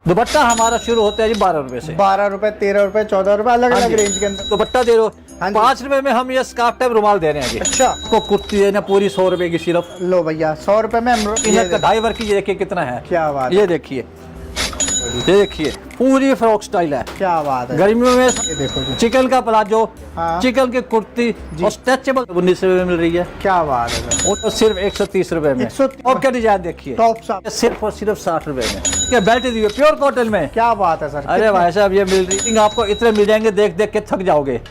दुपट्टा हमारा शुरू होता है जी 12 रुपए से। 12 रुपए, 13 रुपए, 14 रुपए, अलग अलग रेंज के अंदर दुपट्टा दे रहे हाँ हो। जी। 5 रुपए में हम ये स्कार्फ टाइप रुमाल दे रहे हैं जी। अच्छा, आपको कुर्ती देना पूरी 100 रुपए की सिर्फ। लो भैया 100 रुपए में इनका कढ़ाई वर्क की ये देखिए कितना है। क्या बात है। ये देखिए, ये देखिए पूरी फ्रॉक स्टाइल है। क्या बात है। गर्मियों में ये देखो जी। चिकन का प्लाजो, हाँ। चिकन की कुर्ती और स्ट्रेचेबल 19 रुपए में मिल रही है। क्या बात है सर। वो तो सिर्फ 130 रुपए में। 130 टॉप का डिजाइन देखिए, टॉप सा। सिर्फ और सिर्फ 60 रुपए में। क्या बेल्ट दी प्योर कॉटन में। क्या बात है सर। अरे भाई साहब ये मिल रही, आपको इतने मिल जाएंगे देख देख के थक जाओगे।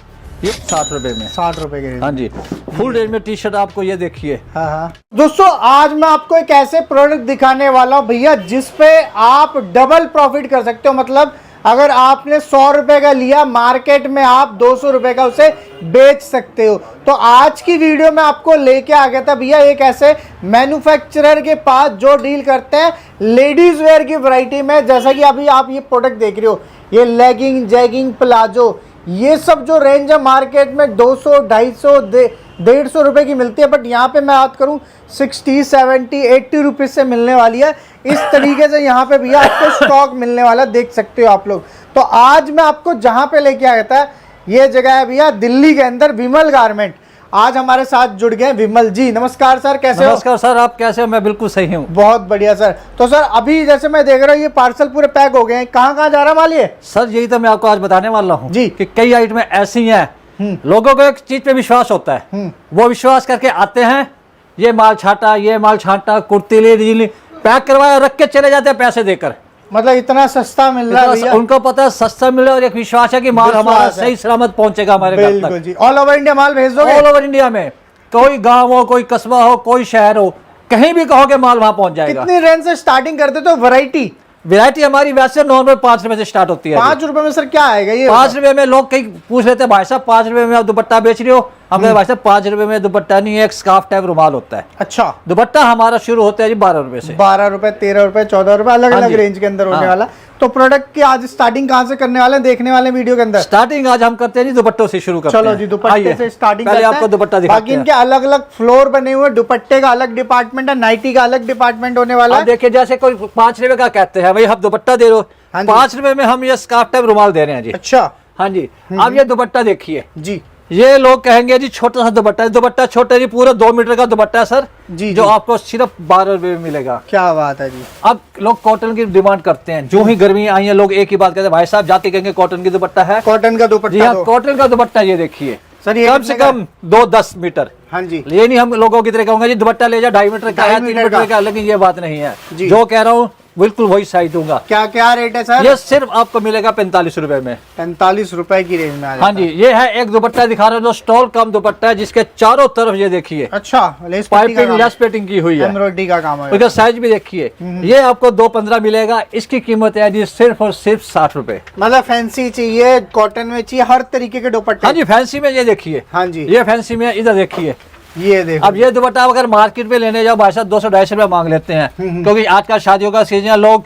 ये 60 रुपए में। 60 रुपए के रेंज। हाँ जी, फुल रेंज में टी शर्ट आपको ये देखिए। हाँ हाँ। दोस्तों आज मैं आपको एक ऐसे प्रोडक्ट दिखाने वाला हूँ भैया जिसपे आप डबल प्रॉफिट कर सकते हो। मतलब अगर आपने 100 रुपए का लिया, मार्केट में आप 200 रुपए का उसे बेच सकते हो। तो आज की वीडियो में आपको लेके आ गया था भैया एक ऐसे मैन्युफैक्चरर के पास जो डील करते हैं लेडीज वेयर की वैरायटी में। जैसा कि अभी आप ये प्रोडक्ट देख रहे हो, ये लेगिंग, जैगिंग, प्लाजो, ये सब जो रेंज है मार्केट में 200, 250, 150 रुपए की मिलती है, बट यहाँ पे मैं बात करूँ 60, 70, 80 रुपीज से मिलने वाली है। इस तरीके से यहाँ पे भैया आपको स्टॉक मिलने वाला, देख सकते हो आप लोग। तो आज मैं आपको जहाँ पे लेके आया था, ये जगह है भैया दिल्ली के अंदर, विमल गारमेंट। आज हमारे साथ जुड़ गए विमल जी। नमस्कार सर, कैसे हो? नमस्कार सर, आप कैसे हो? मैं बिल्कुल सही हूँ। बहुत बढ़िया सर। तो सर अभी जैसे मैं देख रहा हूँ ये पार्सल पूरे पैक हो गए हैं, कहाँ कहाँ जा रहा माल ये? सर यही तो मैं आपको आज बताने वाला हूँ जी। कि कई आइटमें ऐसी हैं, लोगों को एक चीज पे विश्वास होता है, वो विश्वास करके आते हैं, ये माल छाटा, ये माल छाटा, कुर्ती ली, पैक करवाया, रख के चले जाते हैं पैसे देकर। मतलब इतना सस्ता मिल रहा है भैया। उनको पता है सस्ता मिले और एक विश्वास है कि माल हमारा सही सलामत पहुंचेगा हमारे घर बिल्कुल तक। जी। ऑल ओवर इंडिया माल भेज दोगे? ऑल ओवर इंडिया में, कोई गांव हो, कोई कस्बा हो, कोई शहर हो, कहीं भी कहोगे माल वहां पहुंच जाएगा। कितनी रेंज से स्टार्टिंग करते तो वैरायटी? वैरायटी हमारी वैसे नॉर्मल 5 रुपए से स्टार्ट होती है। 5 रुपए में सर क्या आएगा ये? 5 रुपए में लोग कई पूछ लेते हैं भाई साहब 5 रुपए में आप दुपट्टा बेच रहे हो। हम कहते भाई साहब 5 रुपए में दुपट्टा नहीं है, एक स्कार्फ टाइप रुमाल होता है। अच्छा, दुपट्टा हमारा शुरू होता है जी 12 रुपए से। 12 रुपए, 13 रुपए, 14 रुपए, अलग हाँ अलग जी। रेंज के अंदर होने हाँ। वाला। तो प्रोडक्ट की आज स्टार्टिंग कहाँ से करने वाले हैं देखने वाले वीडियो के अंदर? स्टार्टिंग आज हम करते हैं जी दुपट्टों से शुरू करते हैं। चलो जी, दुपट्टे से स्टार्टिंग पहले करते हैं। आपको दुपट्टा बाकी दिखाते इनके हैं। अलग अलग फ्लोर बने हुए, दुपट्टे का अलग डिपार्टमेंट है, नाइटी का अलग डिपार्टमेंट होने वाला अब है। देखिए जैसे कोई 5 रुपए का कहते हैं, भाई हम दुपट्टा दे रहे हो, हाँ जी। 5 रुपए में हम ये स्कार्फ टाइप रुमाल दे रहे हैं जी। अच्छा हाँ जी। अब ये दुपट्टा देखिए, जी। ये लोग कहेंगे जी छोटा सा दुपट्टा है। दुपट्टा छोटा जी, पूरा 2 मीटर का दुपट्टा है सर जी, जो जी। आपको सिर्फ 12 रुपए में मिलेगा। क्या बात है जी। अब लोग कॉटन की डिमांड करते हैं, जो ही गर्मी आई है लोग एक ही बात कहते हैं, भाई साहब जाके कहेंगे कॉटन की दुपट्टा है। कॉटन का जी दुपट्टा हाँ, दो। कॉटन का दुपट्टा ये देखिए सर ये कम कितने से का? कम 2-10 मीटर। हाँ जी। ये नहीं हम लोगों की तरह कहूंगा जी दुपट्टा ले जा 2.5 मीटर का है, 2.5 3 मीटर मीटर का, लेकिन ये बात नहीं है। जी। जो कह रहा हूँ बिल्कुल वही साइज दूंगा। क्या क्या रेट है सर? ये सिर्फ आपको मिलेगा 45 रुपए में। 45 रुपए की रेंज में आ जाता हाँ जी। ये है एक दुपट्टा दिखा रहा हूँ जो स्टॉल कम दुपट्टा है, जिसके चारों तरफ ये देखिए है। अच्छा, लेस पाइपिंग लेस पेटिंग की हुई है, एम्ब्रॉयडरी का काम है। उसका साइज भी देखिए। ये आपको 2.15 मिलेगा। इसकी कीमत है जी सिर्फ और सिर्फ 60 रुपए। मतलब फैंसी चाहिए, कॉटन में चाहिए, हर तरीके के दुपट्टे। हाँ जी। फैंसी में ये देखिए, हाँ जी। ये फैंसी में इधर देखिए। ये देखो। अब ये दुपट्टा अगर मार्केट में लेने जाओ भाई साहब 200-250 रुपए मांग लेते हैं, क्योंकि आजकल शादियों का सीजन है, लोग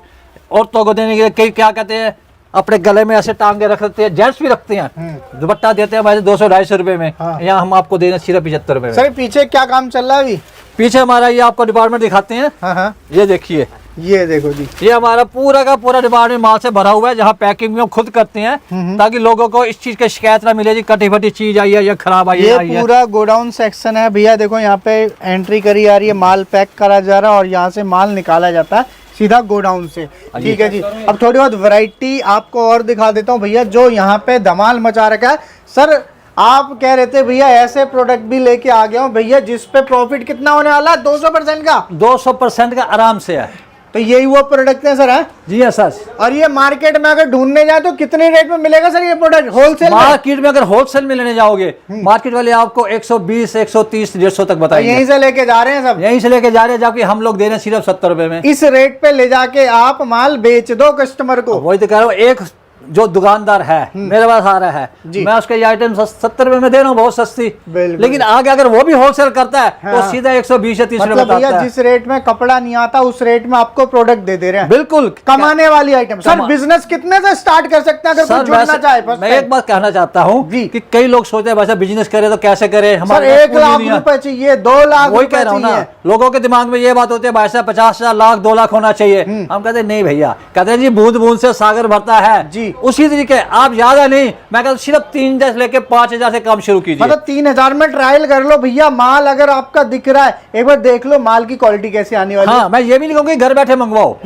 औरतों को देने के लिए कई क्या कहते हैं अपने गले में ऐसे टांगे रख सकते हैं, जेंट्स भी रखते हैं। दुपट्टा देते हैं भाई 200-250 रुपए में। हाँ। यहाँ हम आपको दे रहे हैं सिर्फ 75 रुपए में। सर पीछे क्या काम चल रहा है अभी? पीछे हमारा ये आपको डिपार्टमेंट दिखाते हैं। हाँ हाँ। ये देखिए, ये देखो जी। ये हमारा पूरा का पूरा डिपार्टमेंट माल से भरा हुआ है, जहाँ पैकिंग भी हम खुद करते हैं, ताकि लोगों को इस चीज की शिकायत ना मिले जी कटी फटी चीज आई है या खराब आई ये है। पूरा गोडाउन सेक्शन है भैया। देखो यहाँ पे एंट्री करी आ रही है, माल पैक करा जा रहा है और यहाँ से माल निकाला जाता है सीधा गोडाउन से। ठीक है जी। अब थोड़ी बहुत वैरायटी आपको और दिखा देता हूँ भैया, जो यहाँ पे धमाल मचा रखा है। सर आप कह रहे थे भैया ऐसे प्रोडक्ट भी लेके आ गया हूँ भैया जिसपे प्रॉफिट कितना होने वाला है? 200% का। 200% का आराम से है। तो यही वो प्रोडक्ट है सर? है जी हाँ सर। और ये मार्केट में अगर ढूंढने जाए तो कितने रेट में मिलेगा सर ये प्रोडक्ट होलसेल में? मार्केट में अगर होलसेल में लेने जाओगे, मार्केट वाले आपको 120, 130, 150 तक बताएंगे। यहीं से लेके जा रहे हैं सब? यहीं से लेके जा रहे हैं, जबकि हम लोग दे रहे हैं सिर्फ 70 रुपए में। इस रेट पे ले जाके आप माल बेच दो कस्टमर को। वही तो कह रहा हूँ, एक जो दुकानदार है मेरे पास आ रहा है, जी। मैं उसके ये आइटम 70 रुपए में दे रहा हूँ, बहुत सस्ती। बिल्कुल। लेकिन आगे अगर वो भी होलसेल करता है हाँ। तो सीधा 120 या 30 रुपए मतलब भैया बताता है। जिस रेट में कपड़ा नहीं आता उस रेट में आपको प्रोडक्ट दे दे रहे हैं। बिल्कुल कमाने वाली आइटम। सर बिजनेस कितने से स्टार्ट कर सकते हैं अगर कोई सर जुड़ना वैसे चाहे? first मैं time? एक बात कहना चाहता हूँ जी। कि कई लोग सोचते हैं वैसे बिजनेस करे तो कैसे करे, सर हमारे पास 1 पूंजी लाख नहीं है। रुपए चाहिए, 2 लाख वही रुपए कह रहा हूँ ना, चाहिए। लोगों के दिमाग में ये बात होती है भाई साहब 50,000 लाख 2 लाख होना चाहिए। हम कहते हैं नहीं भैया, कहते हैं जी बूंद बूंद से सागर भरता है जी। उसी तरीके आप ज्यादा नहीं, मैं कहता हूं सिर्फ 3,000 से लेके 5,000 से काम शुरू कीजिए। मतलब 3,000 में ट्रायल कर लो भैया। माल अगर आपका दिख रहा है एक बार देख लो माल की क्वालिटी कैसी आने वाली है। हाँ, मैं ये भी नहीं कहूंगा कि घर बैठे मंगवाओ,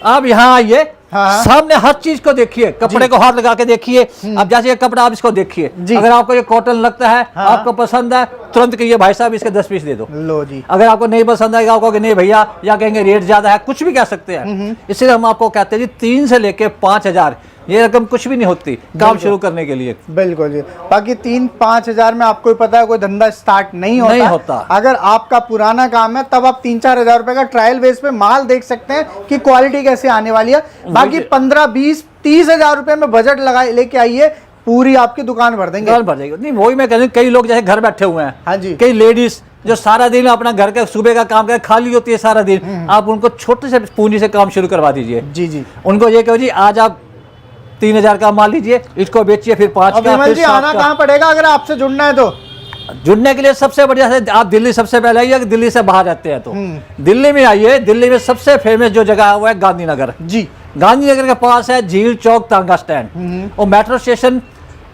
आप यहाँ आइए, हाँ। सामने हर चीज को देखिए, कपड़े को हाथ लगा के देखिए। अब जैसे ये कपड़ा आप इसको देखिए, जी। अगर आपको ये कॉटन लगता है, हाँ। आपको पसंद है, तुरंत कहिए भाई साहब इसके 10 पीस दे दो। लो जी। अगर आपको नहीं पसंद आएगा, आपको नहीं भैया, या कहेंगे रेट ज्यादा है, कुछ भी कह सकते हैं। इसलिए हम आपको कहते हैं जी 3 से लेके 5,000 ये रकम कुछ भी नहीं होती काम शुरू करने के लिए। बिल्कुल जी। बाकी 3-5 हजार में आपको पता है कोई धंधा स्टार्ट नहीं होता। अगर आपका पुराना काम है तब आप 3-4 हजार रुपए का ट्रायल बेस पे माल देख सकते हैं कि क्वालिटी कैसे आने वाली है। बाकी 15-20-30 हजार रुपए में बजट लगा लेके आइए, पूरी आपकी दुकान भर देंगे। दुकान भर जाएगी। नहीं वही मैं कह रही हूँ, कई लोग जैसे घर बैठे हुए हैं, हाँ जी। कई लेडीज जो सारा दिन अपना घर का सुबह का काम कर खाली होती है सारा दिन, आप उनको छोटे से पूंजी से काम शुरू करवा दीजिए। जी जी। उनको ये कहो जी आज आप 3,000 का माल लीजिए, इसको बेचिए, फिर 5 अब का, विमल फिर जी 7 आना का। कहाँ पड़ेगा अगर आपसे जुड़ना है तो? जुड़ने के लिए सबसे बढ़िया है आप दिल्ली सबसे पहले आइए, अगर दिल्ली से बाहर रहते हैं तो दिल्ली में आइए। दिल्ली में सबसे फेमस जो जगह है वो है गांधीनगर। जी। गांधीनगर के पास है झील चौक तांगा स्टैंड और मेट्रो स्टेशन,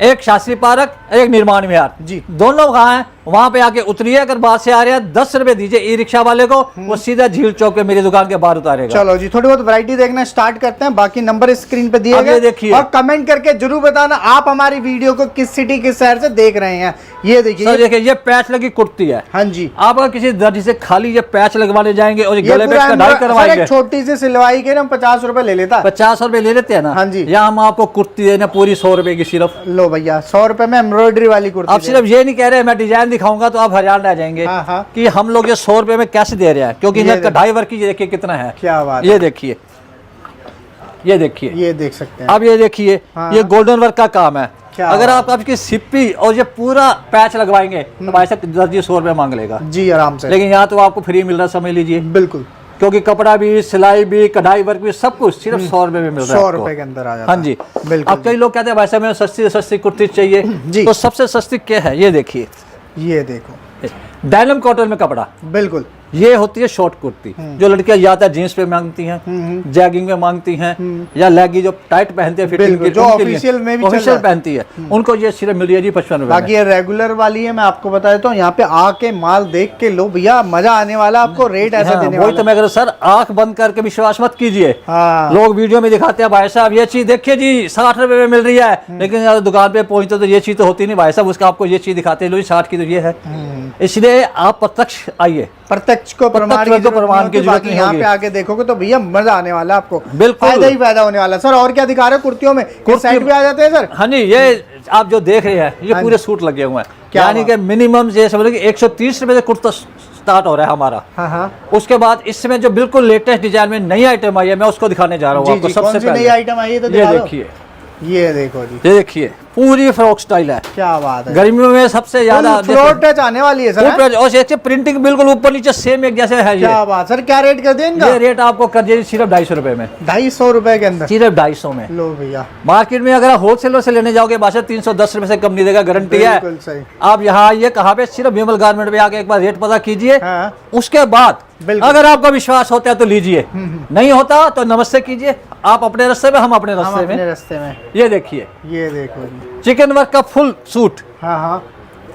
एक शास्त्री पार्क, एक निर्माण विहार, जी। दोनों कहाँ हैं, वहां पे आके उतरिए। अगर बाहर से आ रहे हैं 10 रुपए दीजिए ई रिक्शा वाले को, वो सीधा झील चौक पे मेरी दुकान के बाहर उतारेगा। चलो जी, थोड़ी बहुत वैरायटी देखना स्टार्ट करते हैं। बाकी नंबर स्क्रीन पे दिए अब ये गए देखिए। और कमेंट करके जरूर बताना आप हमारी वीडियो को किस सिटी किस शहर से देख रहे हैं। ये देखिए। सर देखिए ये पैच लगी कुर्ती है। हाँ जी। आप अगर किसी दर्जी से खाली ये पैच लगवाने जाएंगे और ये ये गले पे पूरा कढ़ाई सर करवाएंगे, एक छोटी सी सिलवाई के ना 50 रुपए ले लेता। 50 रुपए ले लेते हैं ना। हाँ जी। या हम आपको कुर्ती देना पूरी 100 रुपए की सिर्फ। लो भैया 100 रुपए में एम्ब्रॉयडरी वाली कुर्ती आप सिर्फ ये नहीं कह रहे मैं डिजाइन दिखाऊंगा तो आप हैरान रह जाएंगे हाँ, हाँ। कि हम लोग ये 100 रुपए में कैसे दे रहे हैं, क्योंकि ये इनका कढ़ाई वर्क की देखिए कितना है। क्या बात ये देखिए, ये देखिए, ये देख सकते हैं। अब ये देखिए, हाँ। ये गोल्डन वर्क का काम है। क्या अगर बात आप आपकी सिप्पी और ये पूरा पैच लगवाएंगे तो भाई साहब दर्जी 100 रुपए मांग लेगा। जी आराम से। लेकिन यहाँ तो आपको फ्री मिल रहा है, समझ लीजिए, बिल्कुल क्योंकि कपड़ा भी, सिलाई भी, कढ़ाई वर्क भी, सब कुछ सिर्फ 100 रुपए में मिल रहा है 100 आपको। रुपए के अंदर आ जाता हाँ जी। है। बिल्कुल अब कई लोग कहते हैं भाई साहब हमें सस्ती से सस्ती कुर्ती चाहिए, जी। तो सबसे सस्ती क्या है ये देखिए, ये देखो। डायनम कॉटन में कपड़ा, बिल्कुल। ये होती है शॉर्ट कुर्ती जो लड़कियां ज्यादा जीन्स पे मांगती हैं, जैगिंग में मांगती हैं, या लेगी जो टाइट पहनते हैं फिटिंग बिल्कुल, के, जो उनके लिए, ऑफिशियल में भी चल ऑफिशियल रहा है। पहनती है, उनको ये सिर्फ मिल रही है जी 55 रुपए बाकी ये रेगुलर वाली है, मैं आपको बता देता हूँ यहाँ पे आके माल देख के लो भैया, मजा आने वाला आपको। रेट ऐसा देने वही तो वाला। मैं कह रहा हूं, सर आंख बंद करके विश्वास मत कीजिए। हाँ। लोग वीडियो में दिखाते हैं भाई साहब ये चीज देखिए जी 60 रुपए में मिल रही है, लेकिन यार दुकान पे पहुंचते तो ये चीज तो होती नहीं भाई साहब, उसका आपको ये चीज दिखाते हैं लो 60 की तो ये है। इसलिए आप प्रत्यक्ष आइए, प्रत्यक्ष को प्रमाण की प्रत्यक्ष को जरूरत प्रमाण नहीं की होती। जरूरत बाकी नहीं यहाँ होगी। पे आके देखोगे तो भैया मजा आने वाला है आपको। बिल्कुल। फायदा ही फायदा होने वाला है। सर और क्या दिखा रहे हो कुर्तियों में? साइड भी आ जाते हैं सर। हाँ जी, ये आप जो देख रहे हैं ये हाँ पूरे सूट लगे हुए हैं, क्या यानी कि मिनिमम ये समझ लो कि 130 रुपए से कुर्ता स्टार्ट हो रहा है हमारा। हाँ हाँ। उसके बाद इसमें जो बिल्कुल लेटेस्ट डिजाइन में नई आइटम आई है, मैं उसको दिखाने जा रहा हूँ जी आपको जी, सबसे कौन सी नई पहले। आइटम आई है तो ये दिखा दो। देखिए, ये देखो जी, ये देखिए पूरी फ्रॉक स्टाइल है। क्या बात है। गर्मियों में सबसे ज्यादा फ्लोर टच आने वाली है सर। हैं? और ये प्रिंटिंग बिल्कुल ऊपर नीचे सेम एक जैसे है। क्या बात सर, क्या रेट कर दिया इनका? ये रेट आपको कर दिया सिर्फ 250 रुपए में, 250 रुपए के अंदर। सिर्फ 250 में। लो भैया मार्केट में अगर होलसेलर से लेने जाओगे बादशाह 310 रुपए से कम नहीं देगा, गारंटी है। बिल्कुल सही। आप यहाँ आइए, कहाँ पे, सिर्फ विमल गारमेंट पे आके एक बार रेट पता कीजिए। हाँ। उसके बाद बिल्कुल। अगर आपका विश्वास होता है तो लीजिए, नहीं होता तो नमस्ते कीजिए। आप अपने रास्ते में, हम अपने हम रास्ते अपने में। रास्ते में। ये देखिए, ये देखो जी। चिकन वर्क का फुल सूट, हाँ हाँ।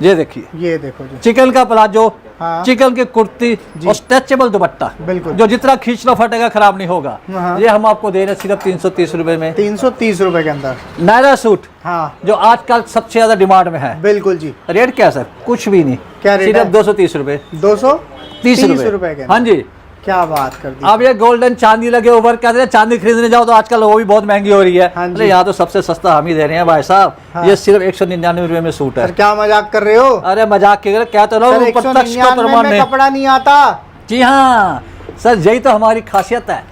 ये देखिए, ये देखो जी। चिकन का प्लाजो, हाँ। चिकन की कुर्ती और स्ट्रेचेबल दुपट्टा, बिल्कुल। जो जितना खींच लो फटेगा, खराब नहीं होगा। हाँ। ये हम आपको दे रहे हैं सिर्फ 330 रुपए में। 330 रुपए के अंदर। नायरा सूट, हाँ जो आजकल सबसे ज्यादा डिमांड में है। बिल्कुल जी। रेट क्या सर? कुछ भी नहीं, क्या रेट सिर्फ है? 230 रुपए, 230 रुपए के अंदर। हाँ जी। क्या बात कर दी। अब ये गोल्डन चांदी लगे ऊपर, कहते हैं चांदी खरीदने जाओ तो आजकल वो भी बहुत महंगी हो रही है। हाँ जी। अरे यहाँ तो सबसे सस्ता हम ही दे रहे हैं भाई साहब। हाँ। ये सिर्फ 199 रुपए में सूट है। सर क्या मजाक कर रहे हो? अरे मजाक के क्या तो सर लोग प्रत्यक्ष को 199 प्रमाण में में। कपड़ा नहीं आता। जी हाँ सर, यही तो हमारी खासियत है।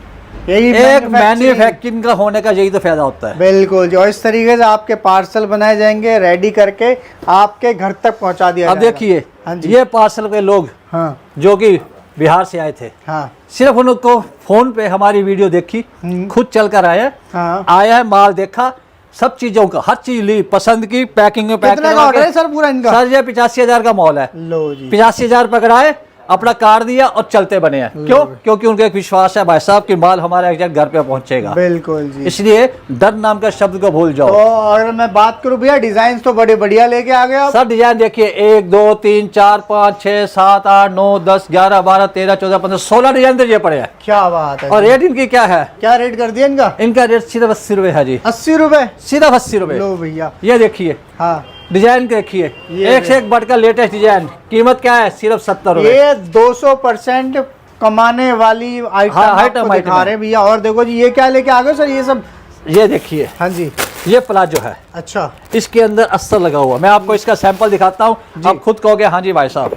यही एक मैन्युफैक्चरिंग का होने का यही तो फायदा होता है। बिल्कुल जी। और इस तरीके से आपके पार्सल बनाए जाएंगे, रेडी करके आपके घर तक पहुंचा दिया अब जाएगा। देखिए, हाँ जी। ये पार्सल के लोग हाँ जो कि बिहार से आए थे, हाँ सिर्फ उनको फोन पे हमारी वीडियो देखी, खुद चल कर आए, हाँ। आया है, माल देखा, सब चीजों का हर चीज ली, पसंद की, पैकिंग में पैक कितने का ऑर्डर है सर पूरा इनका? सर ये 85,000 का मॉल है। लो जी। 85,000 पकड़ाए, अपना कार्ड दिया और चलते बने हैं। क्यों? क्योंकि उनको एक विश्वास है भाई साहब कि माल हमारे एग्जैक्ट घर पे पहुंचेगा। बिल्कुल जी। इसलिए डर नाम का शब्द को भूल जाओ। तो अगर मैं बात करूं भैया, डिजाइन तो बड़े बढ़िया लेके आ गए आप। सर डिजाइन देखिए, 1 2 3 4 5 6 7 8 9 10 11 12 13 14 15 16 डिजाइन तो ये पड़े हैं। क्या बात है। और रेट इनकी क्या है? क्या रेट कर दिया इनका? इनका रेट सिर्फ 80 रुपए है जी। 80 रुपए? सिर्फ 80 रुपए। लो भैया। ये देखिए, हाँ डिजाइन देखिए, एक से एक बढ़कर लेटेस्ट डिजाइन। कीमत क्या है? सिर्फ 70 रुपए। ये 200% कमाने वाली आइटम आपको दिखा रहे हैं भैया। और देखो जी, ये क्या लेके आ गए सर ये सब? ये देखिए, हाँ जी, ये प्लाजो है। अच्छा। इसके अंदर अस्तर लगा हुआ, मैं आपको इसका सैंपल दिखाता हूँ, आप खुद कहोगे हाँ जी भाई साहब।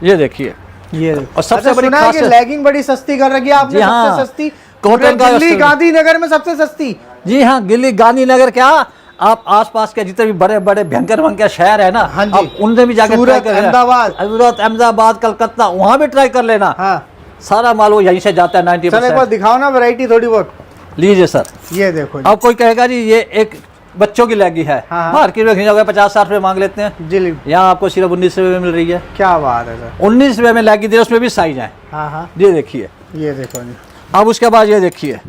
ये देखिए, ये और सबसे बड़ी सुना है कि खासियत, लेगिंग बड़ी सस्ती कर रखी है आपने। जी हाँ, सबसे सस्ती कॉटन का दिल्ली अस्तर। गांधीनगर में सबसे सस्ती। जी हाँ, दिल्ली गांधीनगर, क्या आप आसपास के जितने भी बड़े बड़े भयंकर भयंकर शहर है ना, हाँ जी, आप उनसे भी जाकर सूरत, ट्राई कर लेना। अहमदाबाद। सूरत, अहमदाबाद, कलकत्ता, वहाँ भी ट्राई कर लेना। हाँ, सारा माल वो यहीं से जाता है सर एक बार 90%। दिखाओ ना वैरायटी थोड़ी बहुत। लीजिए सर, ये देखो जी। अब कोई कहेगा जी ये एक बच्चों की लेगी है, हाँ। मार्केट में खरीदा 50-60 रुपए मांग लेते हैं, जी यहाँ आपको सिर्फ 19 रुपए में मिल रही है। क्या बात है सर। 19 रुपए में लेगी दे, उसमें भी साइज है। हाँ हाँ, ये देखिए, ये देखो जी, अब उसके बाद ये देखिए,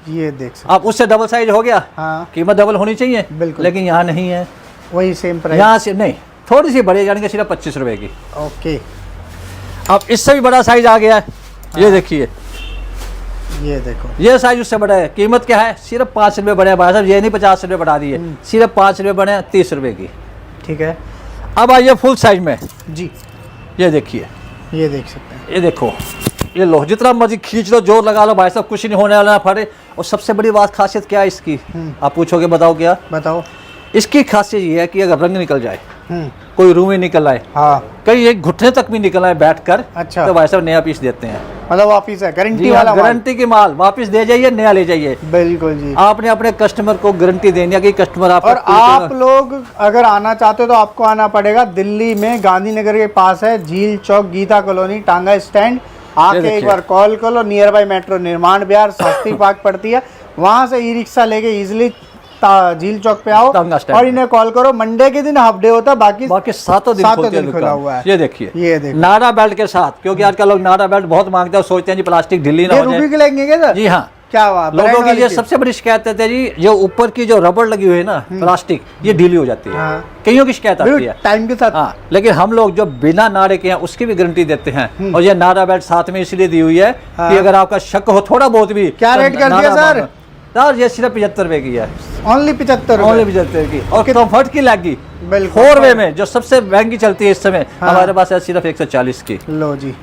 ये देख सकते। आप उससे डबल साइज हो गया, हाँ कीमत डबल होनी चाहिए, बिल्कुल। लेकिन यहाँ नहीं है, वही सेम प्राइस। यहाँ से नहीं, थोड़ी सी बड़ी यानी कि सिर्फ 25 रुपए की। ओके, अब इससे भी बड़ा साइज आ गया है, ये देखिए, ये देखो। ये साइज उससे बड़ा है। कीमत क्या है? सिर्फ 5 रुपए बढ़े भाई साहब, ये नहीं 50 रुपए बढ़ा दिए, सिर्फ 5 रुपए बढ़े, 30 रुपए की। ठीक है। अब आइए फुल साइज में, जी, ये देखिए, ये देख सकते हैं। ये देखो, ये लो, जितना मर्जी खींच लो, जोर लगा लो भाई साहब, कुछ नहीं होने वाला, ना फटे। और सबसे बड़ी बात, खासियत क्या है इसकी? आप पूछोगे बताओ क्या? बताओ। इसकी खासियत ये है कि अगर रंग निकल जाए, हम्म, कोई रूमें निकल आए, हाँ, कहीं एक घुटने तक भी निकल आए बैठ कर, अच्छा। तो भाई साहब नया पीस देते हैं। मतलब वापिस है, गारंटी जी वाला हाँ, माल। गारंटी की माल वापस दे जाइए, नया ले जाइए। बिल्कुल जी। आपने अपने कस्टमर को गारंटी देनी है कि कस्टमर आपका और आप लोग अगर आना चाहते हो तो आपको आना पड़ेगा दिल्ली में, गांधीनगर के पास है, झील चौक, गीता कॉलोनी, टांगा स्टैंड। आके एक बार कॉल कर लो। नियर बाय मेट्रो निर्माण बिहार शास्त्री पार्क पड़ती है, वहां से ई रिक्शा लेके इजिली झील चौक पे आओ टांगा स्टैंड। और इन्हें कॉल करो। मंडे के दिन हाफ डे होता है, बाकी सातों दिन खुला हुआ है। ये देखिए, ये देखो, नारा बेल्ट के साथ, क्योंकि आजकल लोग नारा बेल्ट बहुत मांगते हैं और सोचते हैं जी प्लास्टिक ढीली ना ये हो जाए। रूबी के लेंगे क्या सर? जी हाँ, क्या बात। लोगों की ये सबसे बड़ी शिकायत है जी, जो ऊपर की जो रबड़ लगी हुई है ना प्लास्टिक, ये ढीली हो जाती है। हाँ। कईयों की शिकायत आती है टाइम के साथ। हाँ, लेकिन हम लोग जो बिना नारे के हैं उसकी भी गारंटी देते हैं। और ये नारा बेल्ट साथ में इसलिए दी हुई है कि अगर आपका शक हो थोड़ा बहुत भी। क्या तो रेट कर दिया सर? सर ये सिर्फ 75 रुपए की है, ओनली 75 ओनली रुपए। 75 की। और कंफर्ट की लगी बिल्कुल। 4 वे में, जो सबसे महंगी चलती है इस समय, हाँ। हमारे पास है सिर्फ 140 की। लो जी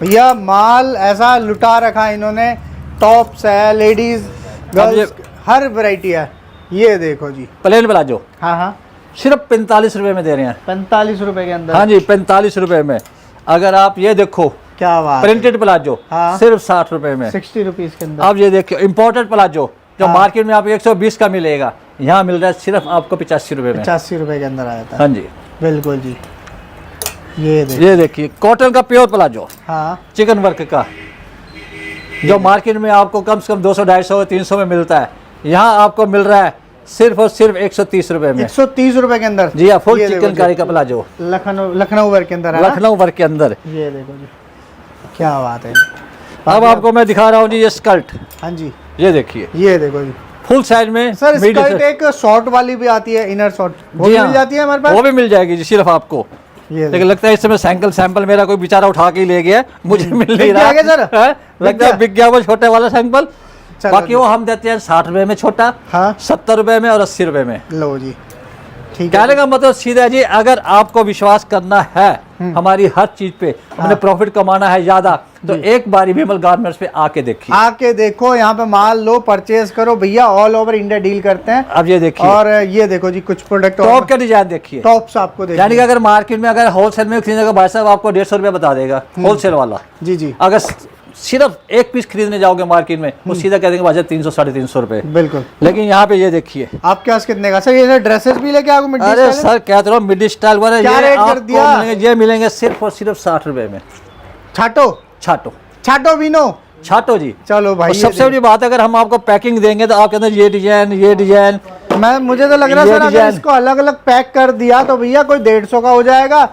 भैया, माल ऐसा लुटा रखा है इन्होंने। टॉप्स है, लेडीज, गर्ल्स, हर वैरायटी है। ये देखो जी, प्लेन प्लाजो हाँ हाँ, सिर्फ 45 रुपए में दे रहे हैं। 45 रुपए के अंदर। हाँ जी, 45 रुपए में। अगर आप ये देखो, क्या बात। प्रिंटेड प्लाजो हाँ। सिर्फ 60 रुपए में। 60 रुपीज के अंदर। अब ये देखिए, इम्पोर्टेड प्लाजो जो हाँ। मार्केट में आपको 120 का मिलेगा, यहाँ मिल रहा है सिर्फ आपको 85 रुपए में। 85 रुपए के अंदर आया था। हाँ जी, बिल्कुल जी। ये देखो, ये देखिए, कॉटन का प्योर प्लाजो, हाँ, चिकन वर्क का, जो मार्केट में आपको कम से कम 200, 250, 300 में मिलता है, यहाँ आपको मिल रहा है सिर्फ और सिर्फ 130 रुपए में। 130 रुपए के अंदर। जी हाँ, फुल ये देखो चिकनकारी जी, का प्लाजो, लखनऊ वर्क के अंदर है ना? लखनऊ वर्क के अंदर। ये देखो जी, क्या बात है। अब आपको मैं दिखा रहा हूँ जी ये स्कर्ट, हाँ जी, ये देखिए, ये देखो जी। फुल साइज में। सर medium स्कर्ट से- एक शॉर्ट वाली भी आती है, इनर शॉर्ट, वो जी भी हाँ, मिल जाती है हमारे पास। वो भी मिल जाएगी जी सिर्फ आपको। ये लेकिन लगता है इस समय सैंपल मेरा कोई बेचारा उठा के ही ले गया, मुझे मिल नहीं बिक रहा गया क्या सर? है? लगता है बिक गया वो छोटे वाला सैंपल। चलो बाकी जी। वो हम देते हैं 60 रुपए में छोटा, हाँ, 70 रुपए में और 80 रुपए में। लो जी, ठीक है। कहने का मतलब सीधा है जी, अगर आपको विश्वास करना है हमारी हर चीज पे, हमने प्रॉफिट कमाना है ज्यादा, तो एक बारी विमल गारमेंट्स पे आके देखिए, आके देखो, यहाँ पे माल लो, परचेज करो भैया। ऑल ओवर इंडिया डील करते हैं। अब ये देखिए, और ये देखो जी, कुछ प्रोडक्ट टॉप का डिजाइन देखिए। टॉप्स आपको देखिए। यानी कि अगर मार्केट में अगर होलसेल में खरीदेगा भाई साहब, आपको 150 रुपये बता देगा होलसेल वाला। जी जी, अगर सिर्फ एक पीस खरीदने जाओगे मार्केट में वो सीधा कह देंगे भाई 300 350 रुपए। बिल्कुल। लेकिन यहाँ पे ये देखिए आपके पास कितने का सर? ये ड्रेसेस भी लेके आओ मिड अरे सर कहते रहो मिड स्टाइल वाले क्या ये रेट कर आपको दिया? मिलेंगे, ये मिलेंगे सिर्फ और सिर्फ 60 रुपए में। छाटो छाटो छाटो बीनो। छाटो जी। चलो भाई, और ये सबसे बड़ी बात अगर हम आपको पैकिंग देंगे तो आपके अंदर ये डिजाइन मुझे तो लग रहा है ये सर अगर डिजाइन। इसको अलग अलग पैक कर दिया तो भैया कोई 150 का हो जाएगा।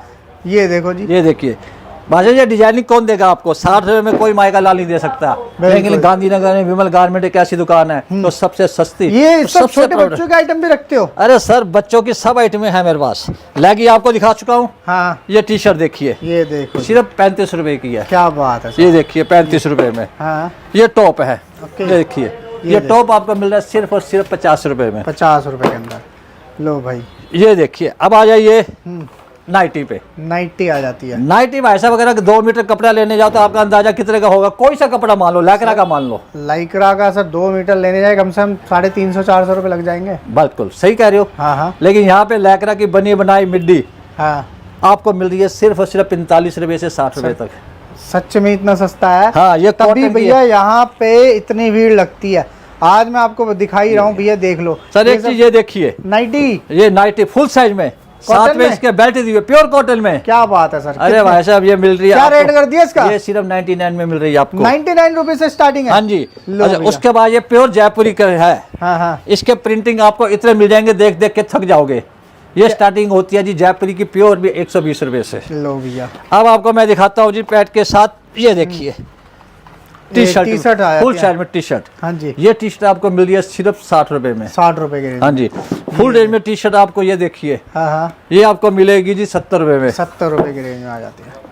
ये देखो जी, ये देखिए भाषा ये डिजाइनिंग कौन देगा आपको? 60 रुपए में कोई मायका लाल नहीं दे सकता। लेकिन गांधीनगर में विमल गारमेंट एक ऐसी दुकान है तो सबसे सस्ती। ये तो सब छोटे बच्चों के आइटम भी रखते हो? अरे सर बच्चों की सब आइटमें हैं मेरे पास। लैगी आपको दिखा चुका हूँ। हाँ, ये टी शर्ट देखिए, ये देखो सिर्फ 35 रुपए की है। क्या बात है सर। ये देखिए 35 रुपए में। हाँ, ये टॉप है, ओके। ये देखिए ये टॉप आपको मिल रहा है सिर्फ और सिर्फ 50 रुपए में। 50 रुपए के अंदर। लो भाई, ये देखिए अब आ जाइए नाइटी पे। नाइटी आ जाती है। नाइटी भाई साहब अगर 2 मीटर कपड़ा लेने जाओ तो आपका अंदाजा कितने का होगा? कोई सा कपड़ा मान लो, लैकरा का मान लो। लाइक्रा का सर 2 मीटर लेने जाए कम से कम 350-400 रुपए लग जाएंगे। बिल्कुल सही कह रहे हो। हाँ हाँ लेकिन यहाँ पे लैकरा की बनी बनाई मिड्डी हाँ। आपको मिल रही है सिर्फ और सिर्फ 45 रुपए से 60 रुपए तक। सच में इतना सस्ता है? हाँ, ये तभी कॉटन की भैया है। यहाँ पे इतनी भीड़ लगती है। आज मैं आपको दिखाई रहा हूँ भैया, देख लो सर एक चीज ये देखिए, नाइटी। ये नाइटी फुल साइज में, साथ में में? इसके बेल्ट दी हुई प्योर कॉटन में। क्या बात है सर। अरे भाई साहब ये मिल रही है क्या आपको- रेट कर दिया इसका? ये सिर्फ 99 में मिल रही है आपको। 99 रुपए से स्टार्टिंग है? हाँ जी। लो अच्छा, भैया। उसके बाद ये प्योर जयपुरी का है। हाँ हाँ। इसके प्रिंटिंग आपको इतने मिल जाएंगे देख देख के थक जाओगे। ये स्टार्टिंग होती है जी जयपुरी की प्योर भी 120 रुपए से। लो भैया, अब आपको मैं दिखाता हूँ जी पैंट के साथ। ये देखिए टी शर्ट आया फुल साइज में टी शर्ट। हाँ जी, ये टी शर्ट आपको मिल रही है सिर्फ 60 रुपए में। 60 रुपए के रेंज। हाँ जी। फुल रेंज में टी शर्ट आपको ये देखिए, हाँ हाँ, ये आपको मिलेगी जी 70 रुपए में। 70 रुपए के रेंज में आ जाती है।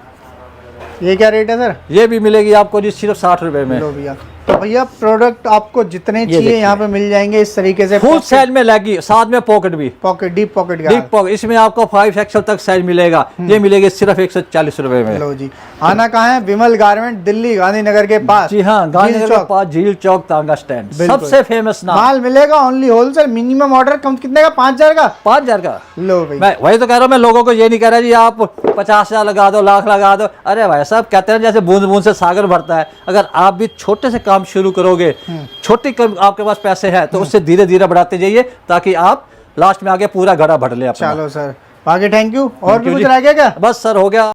ये क्या रेट है सर? ये भी मिलेगी आपको जी सिर्फ 60 रुपए में। लो भैया, तो भैया प्रोडक्ट आपको जितने चाहिए देखिए। यहाँ पे मिल जाएंगे इस तरीके से। फुल साइज में लगी, साथ में पॉकेट भी, पॉकेट, डीप पॉकेट का। Deep pocket. इसमें आपको 5 एक्सल तक साइज मिलेगा। ये मिलेगी सिर्फ 140 रुपए में। लो जी, आना कहाँ है? विमल गारमेंट, दिल्ली गांधीनगर के पास। जी हाँ, गांधीनगर झील के पास झील चौक तांगा स्टैंड, बिल्कुल। सबसे फेमस नाम। माल मिलेगा ओनली होलसेल। मिनिमम ऑर्डर कम कितने का? 5000 का? 5000 का। लो भाई, मैं वही तो कह रहा हूँ, मैं लोगों को ये नहीं कह रहा जी आप 50,000 लगा दो, लाख लगा दो। अरे भाई साहब कहते हैं जैसे बूंद बूंद से सागर भरता है। अगर आप भी छोटे से काम शुरू करोगे, छोटी आपके पास पैसे हैं तो उससे धीरे धीरे बढ़ाते जाइए ताकि आप लास्ट में आगे पूरा घड़ा भर ले अपना। चलो सर, आगे थैंक यू। और Thank भी you कुछ जी। रह गया क्या? बस सर हो गया।